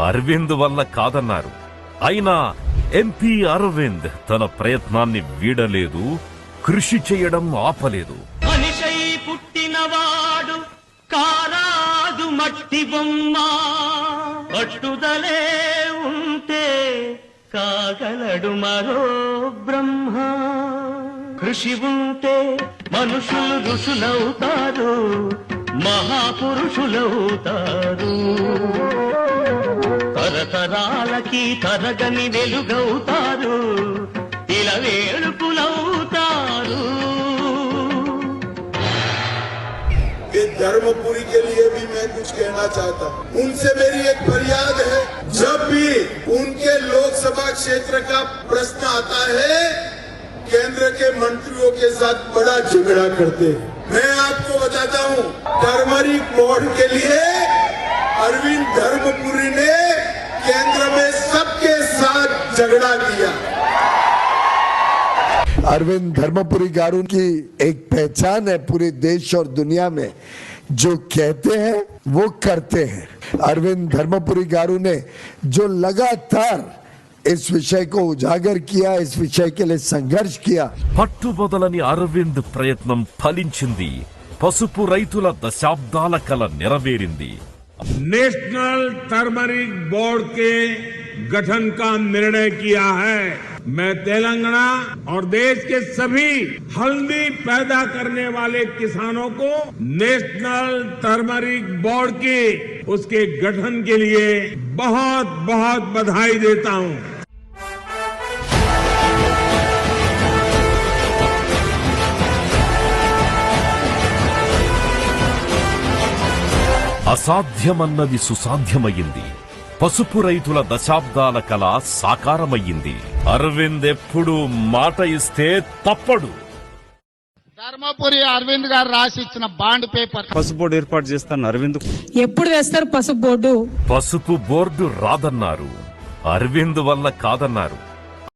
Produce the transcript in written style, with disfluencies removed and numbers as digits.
అరవింద్ వల్ల కాదన్నారు. అయినా ఎంపీ అరవింద్ తన ప్రయత్నాన్ని వీడలేదు, కృషి చేయడం ఆపలేదు. మనిషై పుట్టినవాడు కారాదు మట్టి బొమ్మ, పట్టుదలే ఉంటే కాగలడు మరో బ్రహ్మ. కృషి ఉంటే మనుషులు ఋషులవుతారు, మహాపురుషులవుతారు. తరతరాలకి తరగని వెలుగవుతారు, ఇలా వేడుకులవుతారు. धर्मपुरी के लिए भी मैं कुछ कहना चाहता हूँ. उनसे मेरी एक फरियाद है, जब भी उनके लोकसभा क्षेत्र का प्रश्न आता है, केंद्र के मंत्रियों के साथ बड़ा झगड़ा करते हैं. मैं आपको बताता हूँ, टर्मरिक बोर्ड के लिए अरविंद धर्मपुरी ने केंद्र में सबके साथ झगड़ा किया. अरविंद धर्मपुरी गारू की एक पहचान है पूरे देश और दुनिया में, जो कहते हैं वो करते हैं. अरविंद धर्मपुरी गारू ने जो लगातार इस विषय को उजागर किया, इस विषय के लिए संघर्ष किया. పట్టుబదలని అరవింద్ ప్రయత్నం ఫలించింది. పసుపు రైతుల దశాబ్దాల కల నెరవేరింది. नेशनल टर्मरिक बोर्ड के गठन का निर्णय किया है. मैं तेलंगाना और देश के सभी हल्दी पैदा करने वाले किसानों को नेशनल टर्मरिक बोर्ड की उसके गठन के लिए बहुत बहुत बधाई देता हूं. అసాధ్యమన్నది సుసాధ్యమయ్యింది. పసుపు రైతుల దశాబ్దాల కళ సాకారమయ్యింది. అరవింద్ ఎప్పుడు మాట ఇస్తే తప్పడు. ధర్మపురి అరవింద్ గారు రాసి ఇచ్చిన బాండ్ పేపర్, పసుపు బోర్డు ఏర్పాటు చేస్తాను అరవింద్. ఎప్పుడు వేస్తారు పసుపు బోర్డు? పసుపు బోర్డు రాదన్నారు, అరవింద్ వల్ల కాదన్నారు.